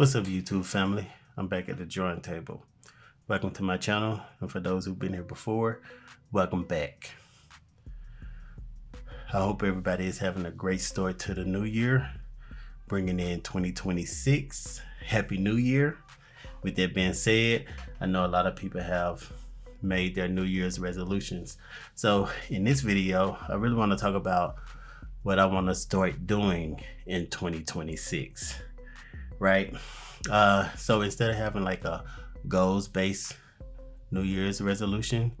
What's up, YouTube family? I'm back at the drawing table. Welcome to my channel, and for those who've been here before, welcome back. I hope everybody is having a great start to the new year, bringing in 2026. Happy New Year. With that being said, I know a lot of people have made their New Year's resolutions. So in this video, I really want to talk about what I want to start doing in 2026. Right? So instead of having like a goals-based New Year's resolution,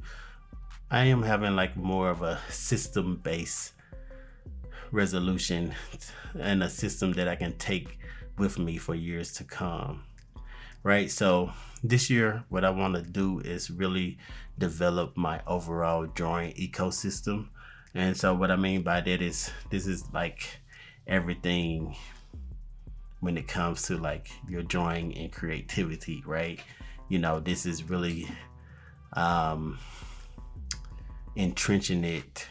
I am having like more of a system-based resolution and a system that I can take with me for years to come. Right? So this year, what I want to do is really develop my overall drawing ecosystem. And so what I mean by that is this is like everything when it comes to like your drawing and creativity, right? You know, this is really entrenching it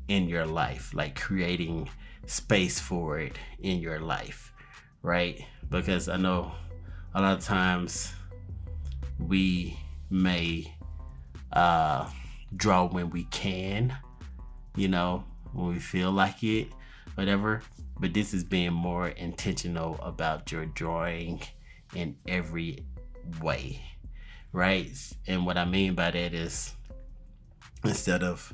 in your life, like creating space for it in your life, right? Because I know a lot of times we may draw when we can, you know, when we feel like it, whatever. But this is being more intentional about your drawing in every way, right? And what I mean by that is instead of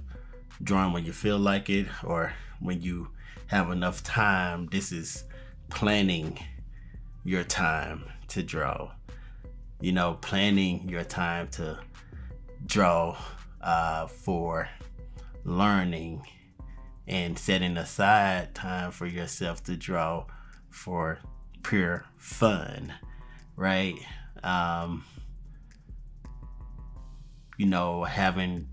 drawing when you feel like it or when you have enough time, this is planning your time to draw. You know, planning your time to draw for learning, and setting aside time for yourself to draw for pure fun, right? You know, having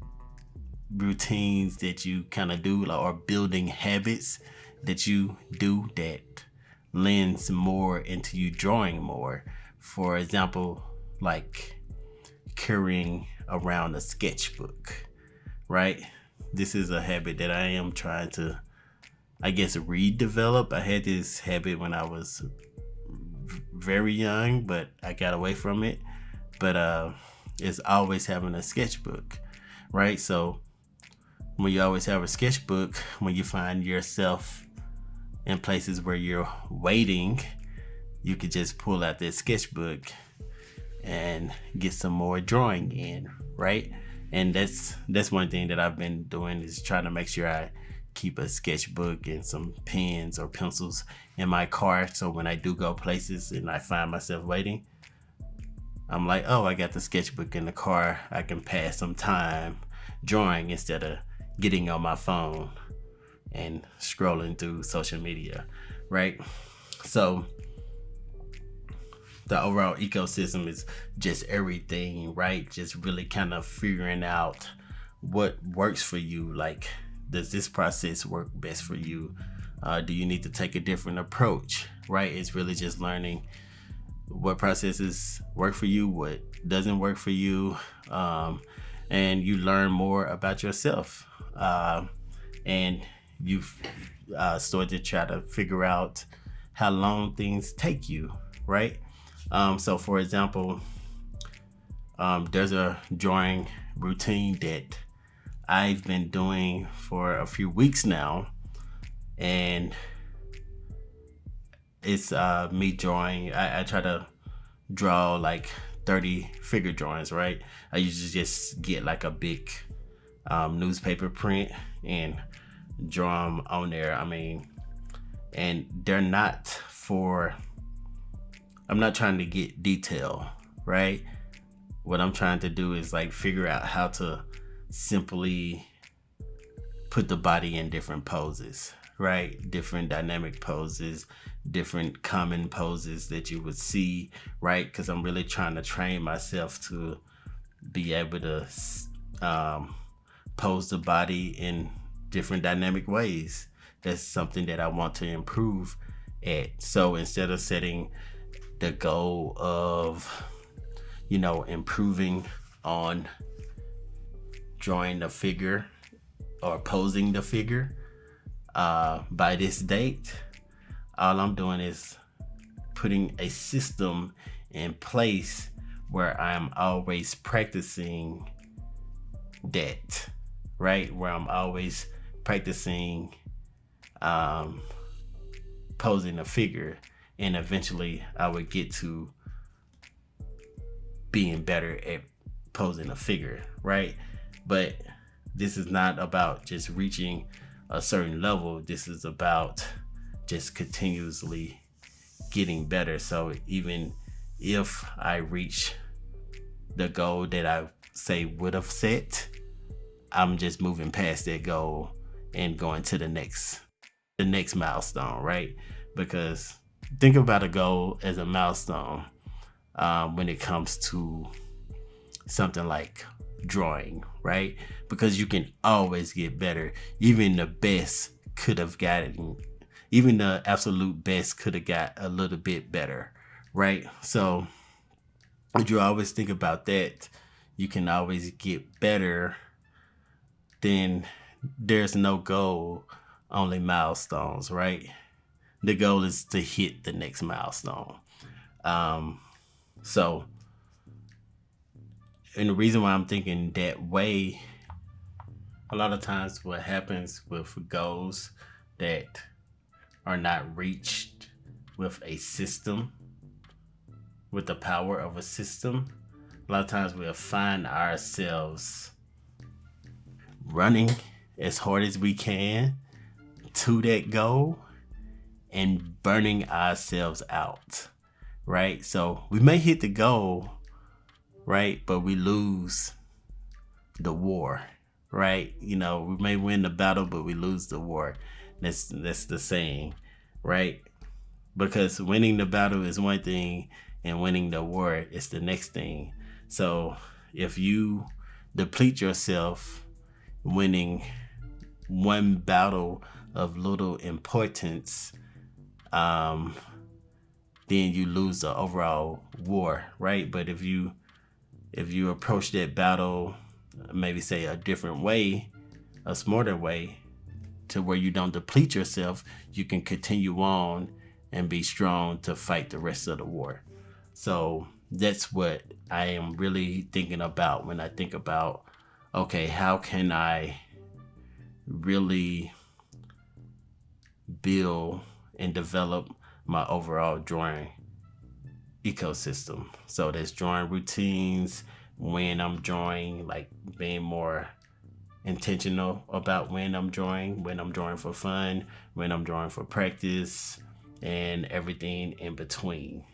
routines that you kind of do, or building habits that you do that lends more into you drawing more. For example, like carrying around a sketchbook, right? This is a habit that I am trying to, I guess, redevelop. I had this habit when I was very young, but I got away from it. But it's always having a sketchbook, right? So when you always have a sketchbook, when you find yourself in places where you're waiting, you could just pull out that sketchbook and get some more drawing in, right? And that's one thing that I've been doing, is trying to make sure I keep a sketchbook and some pens or pencils in my car. So when I do go places and I find myself waiting, I'm like, oh, I got the sketchbook in the car. I can pass some time drawing instead of getting on my phone and scrolling through social media, right? So the overall ecosystem is just everything, right? Just really kind of figuring out what works for you. Like, does this process work best for you? Do you need to take a different approach, right? It's really just learning what processes work for you, what doesn't work for you, and you learn more about yourself. And you've started to try to figure out how long things take you, right? So for example, there's a drawing routine that I've been doing for a few weeks now, and it's me drawing. I try to draw like 30 figure drawings, right? I usually just get like a big newspaper print and draw them on there. I mean, and they're not for, I'm not trying to get detail, right? What I'm trying to do is like figure out how to simply put the body in different poses, right? Different dynamic poses, different common poses that you would see, right? Because I'm really trying to train myself to be able to pose the body in different dynamic ways. That's something that I want to improve at. So instead of setting the goal of, you know, improving on drawing the figure or posing the figure by this date, all I'm doing is putting a system in place where I'm always practicing that, right? Where I'm always practicing posing a figure, and eventually I would get to being better at posing a figure, right? But this is not about just reaching a certain level. This is about just continuously getting better. So even if I reach the goal that I say would have set, I'm just moving past that goal and going to the next milestone, right? Because think about a goal as a milestone when it comes to something like drawing, right? Because you can always get better. Even the best could have gotten, even the absolute best could have got a little bit better, right? So if you always think about that, you can always get better. Then there's no goal, only milestones, right? The goal is to hit the next milestone. So, and the reason why I'm thinking that way, a lot of times what happens with goals that are not reached with a system, with the power of a system, a lot of times we'll find ourselves running as hard as we can to that goal and burning ourselves out, right? So we may hit the goal, right? But we lose the war, right? You know, we may win the battle, but we lose the war. That's the saying, right? Because winning the battle is one thing and winning the war is the next thing. So if you deplete yourself winning one battle of little importance, then you lose the overall war, right? But if you approach that battle, maybe say a different way, a smarter way, to where you don't deplete yourself, you can continue on and be strong to fight the rest of the war. So that's what I am really thinking about when I think about, okay, how can I really build and develop my overall drawing ecosystem? So there's drawing routines when I'm drawing, like being more intentional about when I'm drawing for fun, when I'm drawing for practice, and everything in between.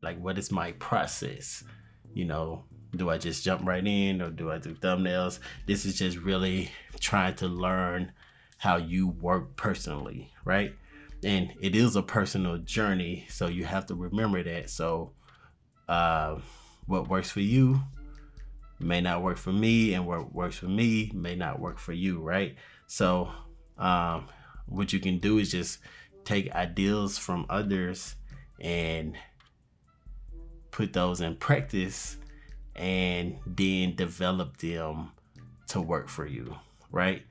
Like, what is my process? You know, do I just jump right in or do I do thumbnails? This is just really trying to learn how you work personally, right? And it is a personal journey, so you have to remember that. So what works for you may not work for me, and what works for me may not work for you, right? So what you can do is just take ideas from others and put those in practice and then develop them to work for you, right?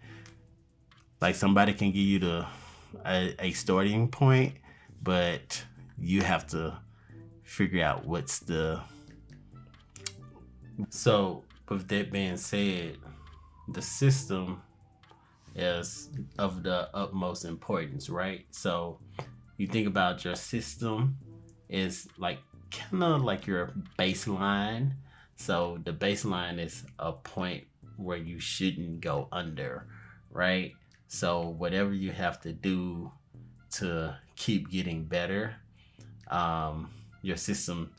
Like somebody can give you a starting point, but you have to figure out what's the. So with that being said, the system is of the utmost importance, right? So you think about your system is like kind of like your baseline. So the baseline is a point where you shouldn't go under, right? So whatever you have to do to keep getting better, your system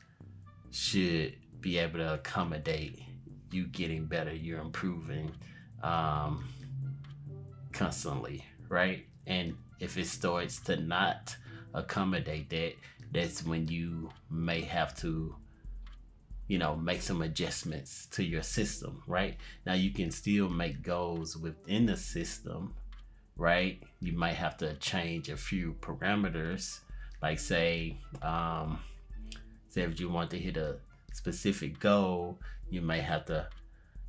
should be able to accommodate you getting better. You're improving constantly, right? And if it starts to not accommodate that, that's when you may have to, you know, make some adjustments to your system, right? Now you can still make goals within the system, right? You might have to change a few parameters, like say if you want to hit a specific goal, you may have to,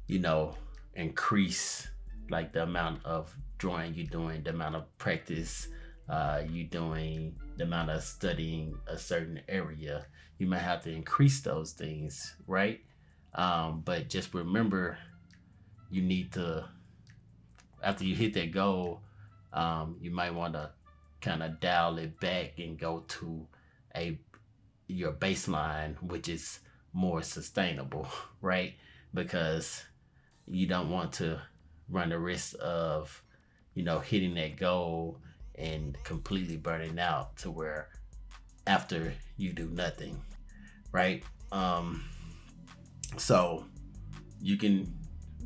you know, increase like the amount of drawing you're doing, the amount of practice, you doing the amount of studying a certain area, you might have to increase those things, right? But just remember, you need to, after you hit that goal, you might want to kind of dial it back and go to a your baseline, which is more sustainable, right? Because you don't want to run the risk of, hitting that goal and completely burning out to where after you do nothing, right? So you can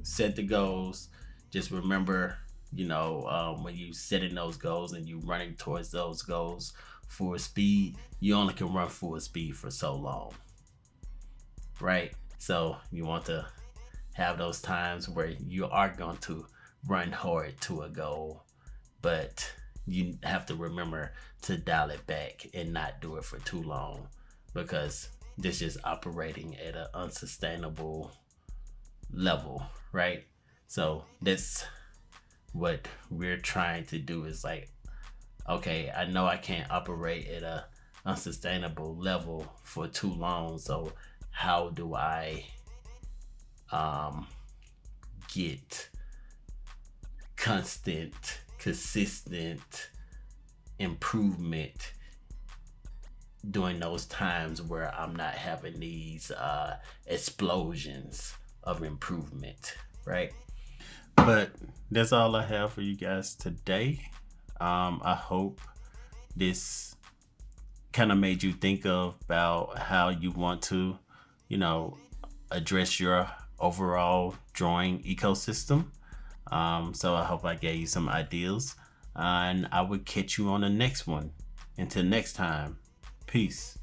set the goals. Just remember, when you setting those goals and you running towards those goals full speed, you only can run full speed for so long, right? So you want to have those times where you are going to run hard to a goal, but you have to remember to dial it back and not do it for too long, because this is operating at an unsustainable level, right? So that's what we're trying to do, is like, okay, I know I can't operate at a unsustainable level for too long. So how do I um get consistent improvement during those times where I'm not having these explosions of improvement, right? But that's all I have for you guys today. I hope this kind of made you think about how you want to, you know, address your overall drawing ecosystem. So I hope I gave you some ideas, and I will catch you on the next one. Until next time, peace.